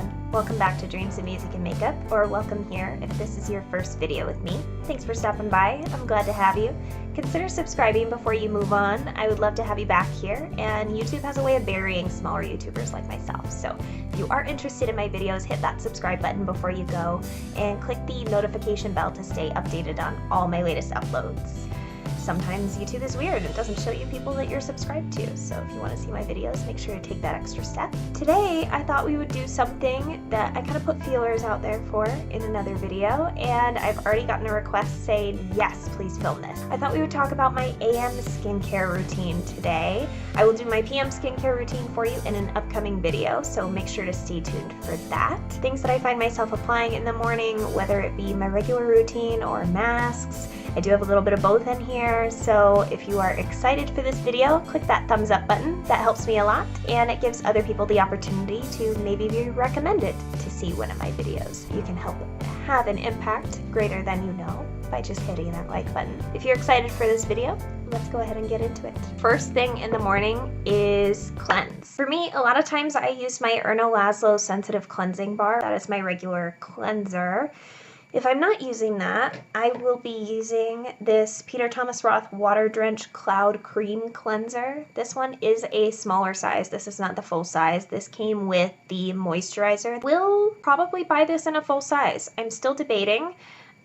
everyone. Welcome back to Dreams of Music and Makeup, or welcome here if this is your first video with me. Thanks for stopping by. I'm glad to have you. Consider subscribing before you move on. I would love to have you back here, and YouTube has a way of burying smaller YouTubers like myself. So if you are interested in my videos, hit that subscribe button before you go, and click the notification bell to stay updated on all my latest uploads. Sometimes YouTube is weird. It doesn't show you people that you're subscribed to. So if you want to see my videos, make sure to take that extra step. Today, I thought we would do something that I kind of put feelers out there for in another video, and I've already gotten a request saying, yes, please film this. I thought we would talk about my AM skincare routine today. I will do my PM skincare routine for you in an upcoming video, so make sure to stay tuned for that. Things that I find myself applying in the morning, whether it be my regular routine or masks. I do have a little bit of both in here, so if you are excited for this video, click that thumbs up button. That helps me a lot, and it gives other people the opportunity to maybe be recommended to see one of my videos. You can help have an impact greater than you know by just hitting that like button. If you're excited for this video, let's go ahead and get into it. First thing in the morning is cleanse. For me, a lot of times I use my Erno Laszlo Sensitive Cleansing Bar. That is my regular cleanser. If I'm not using that, I will be using this Peter Thomas Roth Water Drench Cloud Cream Cleanser. This one is a smaller size. This is not the full size. This came with the moisturizer. We'll probably buy this in a full size. I'm still debating.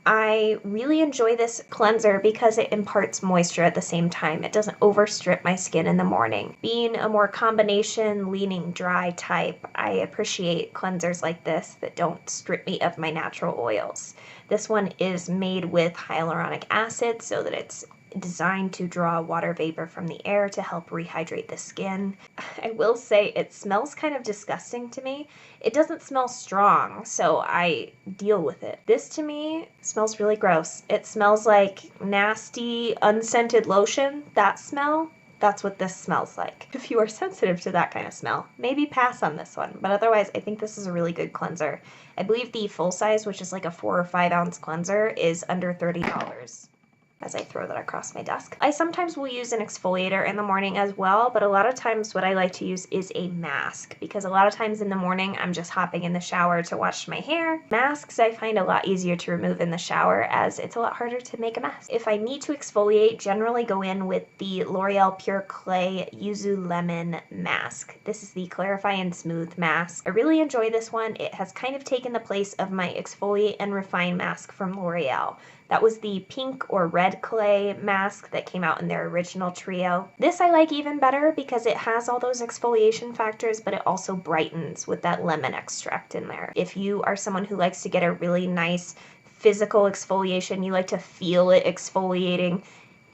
I really enjoy this cleanser because it imparts moisture at the same time. It doesn't overstrip my skin in the morning. Being a more combination leaning dry type, I appreciate cleansers like this that don't strip me of my natural oils. This one is made with hyaluronic acid so that it's designed to draw water vapor from the air to help rehydrate the skin. I will say it smells kind of disgusting to me. It doesn't smell strong, so I deal with it. This to me smells really gross. It smells like nasty, unscented lotion. That smell, that's what this smells like. If you are sensitive to that kind of smell, maybe pass on this one. But otherwise, I think this is a really good cleanser. I believe the full size, which is like a 4 or 5 ounce cleanser, is under $30. As I throw that across my desk. I sometimes will use an exfoliator in the morning as well, but a lot of times what I like to use is a mask, because a lot of times in the morning I'm just hopping in the shower to wash my hair. Masks I find a lot easier to remove in the shower as it's a lot harder to make a mess. If I need to exfoliate, generally go in with the L'Oreal Pure Clay Yuzu Lemon Mask. This is the Clarify and Smooth Mask. I really enjoy this one. It has kind of taken the place of my Exfoliate and Refine mask from L'Oreal. That was the pink or red clay mask that came out in their original trio. This I like even better because it has all those exfoliation factors, but it also brightens with that lemon extract in there. If you are someone who likes to get a really nice physical exfoliation, you like to feel it exfoliating,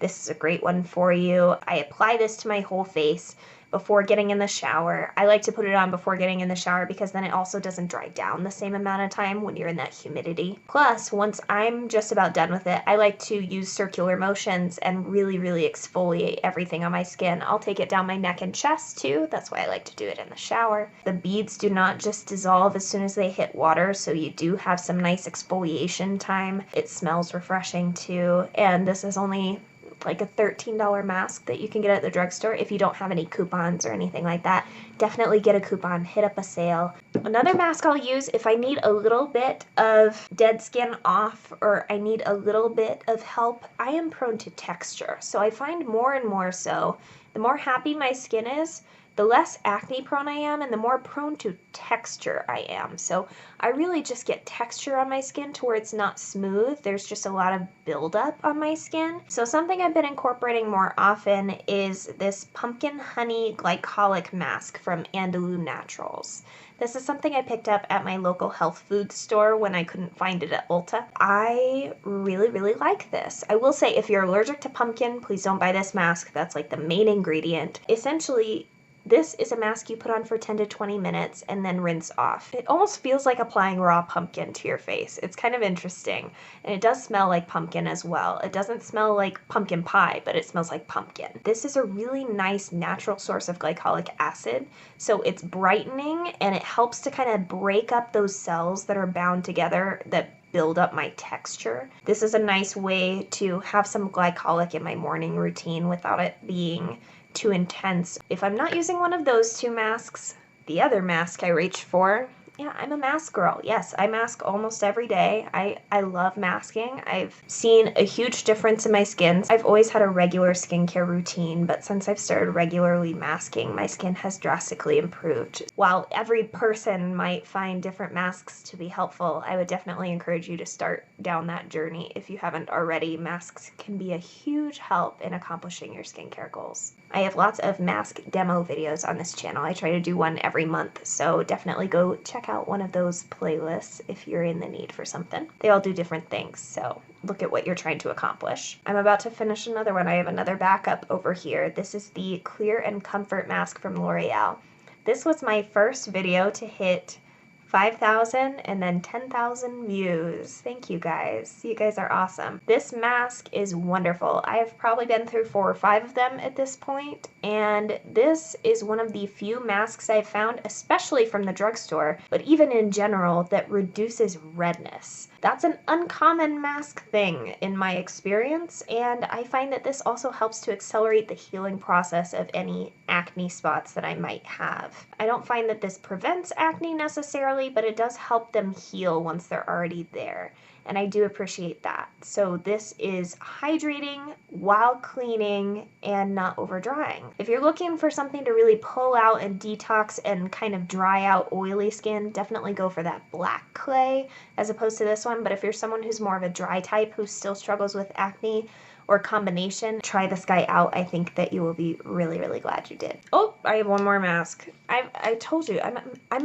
this is a great one for you. I apply this to my whole face before getting in the shower. I like to put it on before getting in the shower because then it also doesn't dry down the same amount of time when you're in that humidity. Plus, once I'm just about done with it, I like to use circular motions and really exfoliate everything on my skin. I'll take it down my neck and chest too. That's why I like to do it in the shower. The beads do not just dissolve as soon as they hit water, so you do have some nice exfoliation time. It smells refreshing too, and this is only like a $13 mask that you can get at the drugstore. If you don't have any coupons or anything like that, definitely get a coupon, hit up a sale. Another mask I'll use if I need a little bit of dead skin off or I need a little bit of help. I am prone to texture, so I find more and more so, the more happy my skin is, the less acne prone I am and the more prone to texture I am. So I really just get texture on my skin to where it's not smooth. There's just a lot of buildup on my skin. So something I've been incorporating more often is this pumpkin honey glycolic mask from Andalou Naturals. This is something I picked up at my local health food store when I couldn't find it at Ulta. I really like this. I will say if you're allergic to pumpkin, please don't buy this mask. That's like the main ingredient. Essentially, this is a mask you put on for 10 to 20 minutes and then rinse off. It almost feels like applying raw pumpkin to your face. It's kind of interesting. And it does smell like pumpkin as well. It doesn't smell like pumpkin pie, but it smells like pumpkin. This is a really nice natural source of glycolic acid. So it's brightening and it helps to kind of break up those cells that are bound together that build up my texture. This is a nice way to have some glycolic in my morning routine without it being too intense. If I'm not using one of those two masks, the other mask I reach for Yeah, I'm a mask girl. Yes, I mask almost every day. I love masking. I've seen a huge difference in my skin. I've always had a regular skincare routine, but since I've started regularly masking, my skin has drastically improved. While every person might find different masks to be helpful, I would definitely encourage you to start down that journey if you haven't already. Masks can be a huge help in accomplishing your skincare goals. I have lots of mask demo videos on this channel. I try to do one every month, so definitely go check out one of those playlists if you're in the need for something. They all do different things, so look at what you're trying to accomplish. I'm about to finish another one. I have another backup over here. This is the Clear and Comfort Mask from L'Oreal. This was my first video to hit 5,000 and then 10,000 views. Thank you guys. You guys are awesome. This mask is wonderful. I have probably been through 4 or 5 of them at this point, and this is one of the few masks I've found, especially from the drugstore, but even in general, that reduces redness. That's an uncommon mask thing in my experience, and I find that this also helps to accelerate the healing process of any acne spots that I might have. I don't find that this prevents acne necessarily, but it does help them heal once they're already there, and I do appreciate that. So this is hydrating while cleaning and not over drying. If you're looking for something to really pull out and detox and kind of dry out oily skin, definitely go for that black clay as opposed to this one. But if you're someone who's more of a dry type who still struggles with acne or combination, try this guy out. I think that you will be really, really glad you did. Oh, I have one more mask. I told you, I'm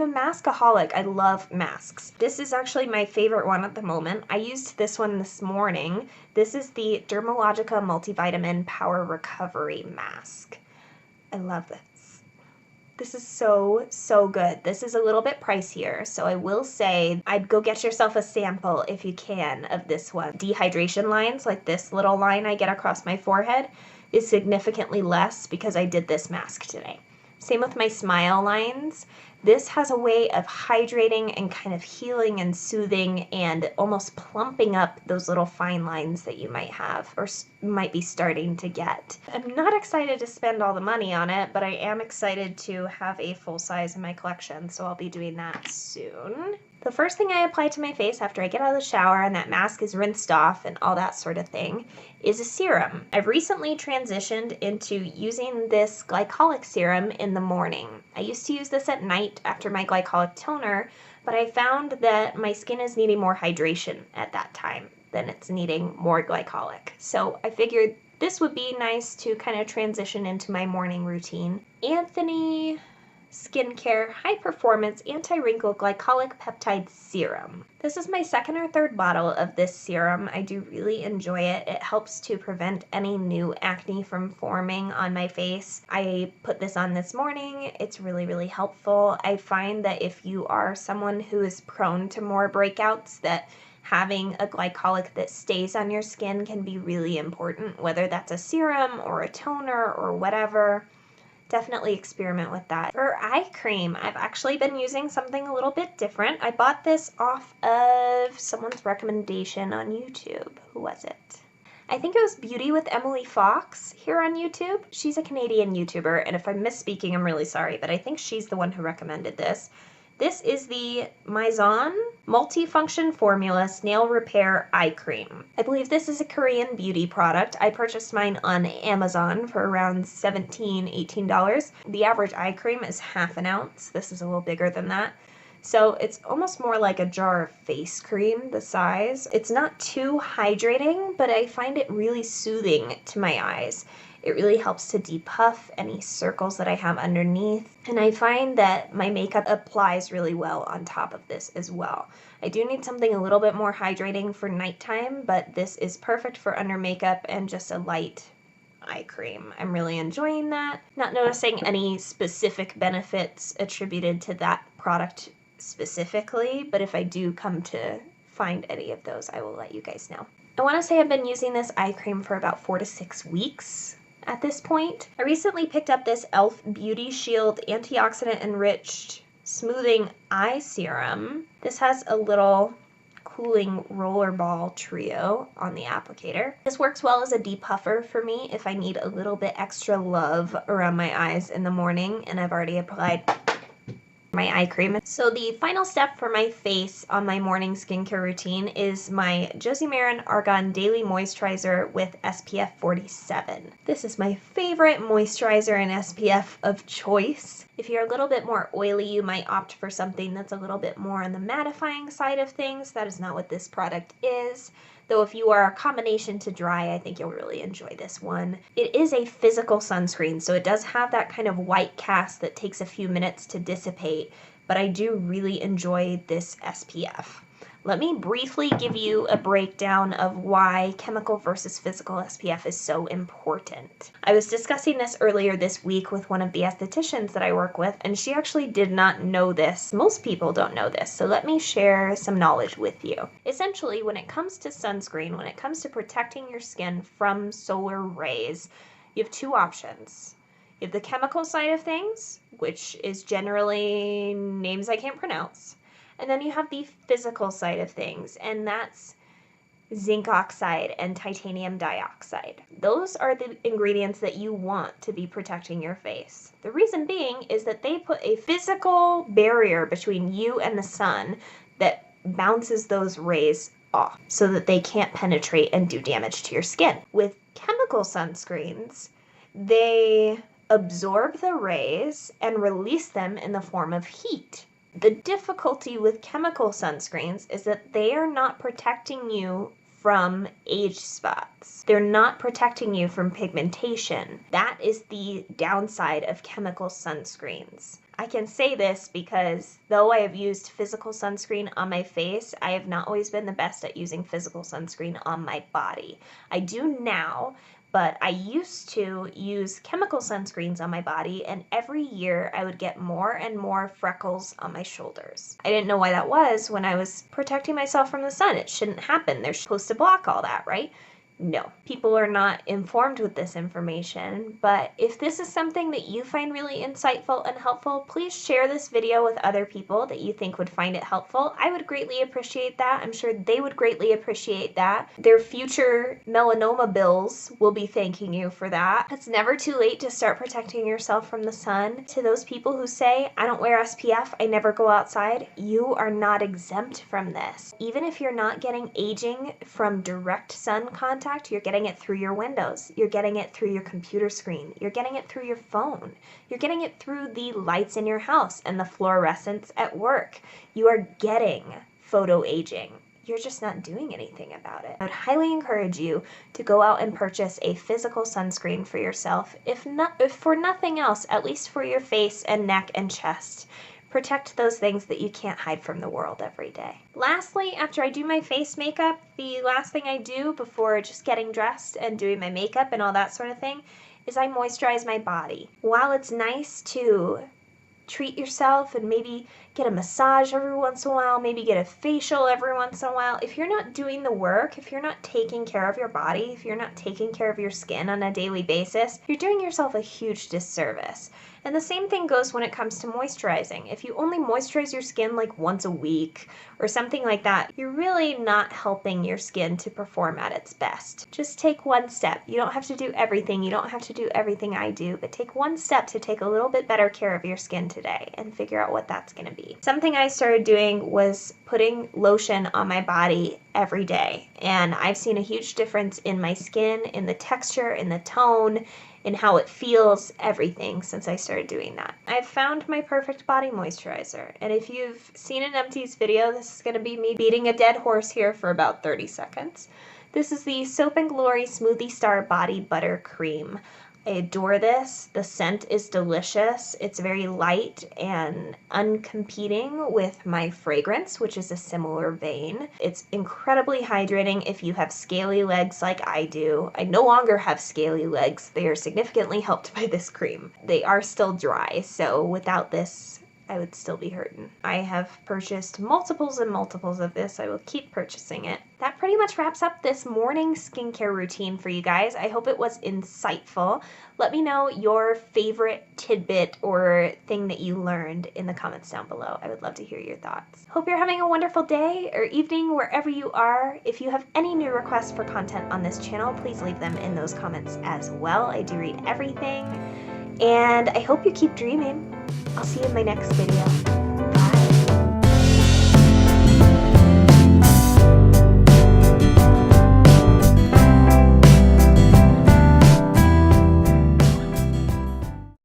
a maskaholic. I love masks. This is actually my favorite one at the moment. I used this one this morning. This is the Dermalogica Multivitamin Power Recovery Mask. I love this. This is so, so good. This is a little bit pricier, so I will say I'd go get yourself a sample if you can of this one. Dehydration lines, like this little line I get across my forehead, is significantly less because I did this mask today. Same with my smile lines. This has a way of hydrating and kind of healing and soothing and almost plumping up those little fine lines that you might have or might be starting to get. I'm not excited to spend all the money on it, but I am excited to have a full size in my collection, so I'll be doing that soon. The first thing I apply to my face after I get out of the shower and that mask is rinsed off and all that sort of thing is a serum. I've recently transitioned into using this glycolic serum in the morning. I used to use this at night after my glycolic toner, but I found that my skin is needing more hydration at that time than it's needing more glycolic. So I figured this would be nice to kind of transition into my morning routine. Anthony Skincare High Performance Anti-Wrinkle Glycolic Peptide Serum. This is my second or third bottle of this serum. I do really enjoy it. It helps to prevent any new acne from forming on my face. I put this on this morning. It's really, really helpful. I find that if you are someone who is prone to more breakouts, that having a glycolic that stays on your skin can be really important, whether that's a serum or a toner or whatever. Definitely experiment with that. For eye cream, I've actually been using something a little bit different. I bought this off of someone's recommendation on YouTube. Who was it? I think it was Beauty with Emily Fox here on YouTube. She's a Canadian YouTuber, and if I'm misspeaking, I'm really sorry, but I think she's the one who recommended this. This is the Maison Multifunction Formula Snail Repair Eye Cream. I believe this is a Korean beauty product. I purchased mine on Amazon for around $17, $18. The average eye cream is half an ounce. This is a little bigger than that. So it's almost more like a jar of face cream, the size. It's not too hydrating, but I find it really soothing to my eyes. It really helps to depuff any circles that I have underneath. And I find that my makeup applies really well on top of this as well. I do need something a little bit more hydrating for nighttime, but this is perfect for under makeup and just a light eye cream. I'm really enjoying that. Not noticing any specific benefits attributed to that product specifically, but if I do come to find any of those, I will let you guys know. I want to say I've been using this eye cream for about 4 to 6 weeks. At this point, I recently picked up this e.l.f. Beauty Shield Antioxidant Enriched Smoothing Eye Serum. This has a little cooling roller ball trio on the applicator. This works well as a depuffer for me if I need a little bit extra love around my eyes in the morning, and I've already applied my eye cream. So the final step for my face on my morning skincare routine is my Josie Maran Argan Daily Moisturizer with SPF 47. This is my favorite moisturizer and SPF of choice. If you're a little bit more oily, you might opt for something that's a little bit more on the mattifying side of things. That is not what this product is. Though if you are a combination to dry, I think you'll really enjoy this one. It is a physical sunscreen, so it does have that kind of white cast that takes a few minutes to dissipate, but I do really enjoy this SPF. Let me briefly give you a breakdown of why chemical versus physical SPF is so important. I was discussing this earlier this week with one of the estheticians that I work with, and she actually did not know this. Most people don't know this, so let me share some knowledge with you. Essentially, when it comes to sunscreen, when it comes to protecting your skin from solar rays, you have two options. You have the chemical side of things, which is generally names I can't pronounce. And then you have the physical side of things, and that's zinc oxide and titanium dioxide. Those are the ingredients that you want to be protecting your face. The reason being is that they put a physical barrier between you and the sun that bounces those rays off so that they can't penetrate and do damage to your skin. With chemical sunscreens, they absorb the rays and release them in the form of heat. The difficulty with chemical sunscreens is that they are not protecting you from age spots. They're not protecting you from pigmentation. That is the downside of chemical sunscreens. I can say this because though I have used physical sunscreen on my face, I have not always been the best at using physical sunscreen on my body. I do now, but I used to use chemical sunscreens on my body, and every year I would get more and more freckles on my shoulders. I didn't know why that was when I was protecting myself from the sun. It shouldn't happen. They're supposed to block all that, right? No, people are not informed with this information, but if this is something that you find really insightful and helpful, please share this video with other people that you think would find it helpful. I would greatly appreciate that. I'm sure they would greatly appreciate that. Their future melanoma bills will be thanking you for that. It's never too late to start protecting yourself from the sun. To those people who say, I don't wear SPF, I never go outside, you are not exempt from this. Even if you're not getting aging from direct sun contact, you're getting it through your windows, you're getting it through your computer screen, you're getting it through your phone, you're getting it through the lights in your house and the fluorescents at work. You are getting photo aging. You're just not doing anything about it. I would highly encourage you to go out and purchase a physical sunscreen for yourself, if for nothing else, at least for your face and neck and chest. Protect those things that you can't hide from the world every day. Lastly, after I do my face makeup, the last thing I do before just getting dressed and doing my makeup and all that sort of thing is I moisturize my body. While it's nice to treat yourself and maybe get a massage every once in a while, maybe get a facial every once in a while, if you're not doing the work, if you're not taking care of your body, if you're not taking care of your skin on a daily basis, you're doing yourself a huge disservice. And the same thing goes when it comes to moisturizing. If you only moisturize your skin like once a week or something like that, you're really not helping your skin to perform at its best. Just take one step. You don't have to do everything. You don't have to do everything I do, but take one step to take a little bit better care of your skin today and figure out what that's going to be. Something I started doing was putting lotion on my body every day, and I've seen a huge difference in my skin, in the texture, in the tone, in how it feels, everything since I started doing that. I've found my perfect body moisturizer, and if you've seen an empties video, this is going to be me beating a dead horse here for about 30 seconds. This is the Soap & Glory Smoothie Star Body Butter Cream. I adore this. The scent is delicious. It's very light and uncompeting with my fragrance, which is a similar vein. It's incredibly hydrating if you have scaly legs like I do. I no longer have scaly legs. They are significantly helped by this cream. They are still dry, so without this, I would still be hurting. I have purchased multiples and multiples of this. I will keep purchasing it. That pretty much wraps up this morning skincare routine for you guys. I hope it was insightful. Let me know your favorite tidbit or thing that you learned in the comments down below. I would love to hear your thoughts. Hope you're having a wonderful day or evening wherever you are. If you have any new requests for content on this channel, please leave them in those comments as well. I do read everything. And I hope you keep dreaming. I'll see you in my next video.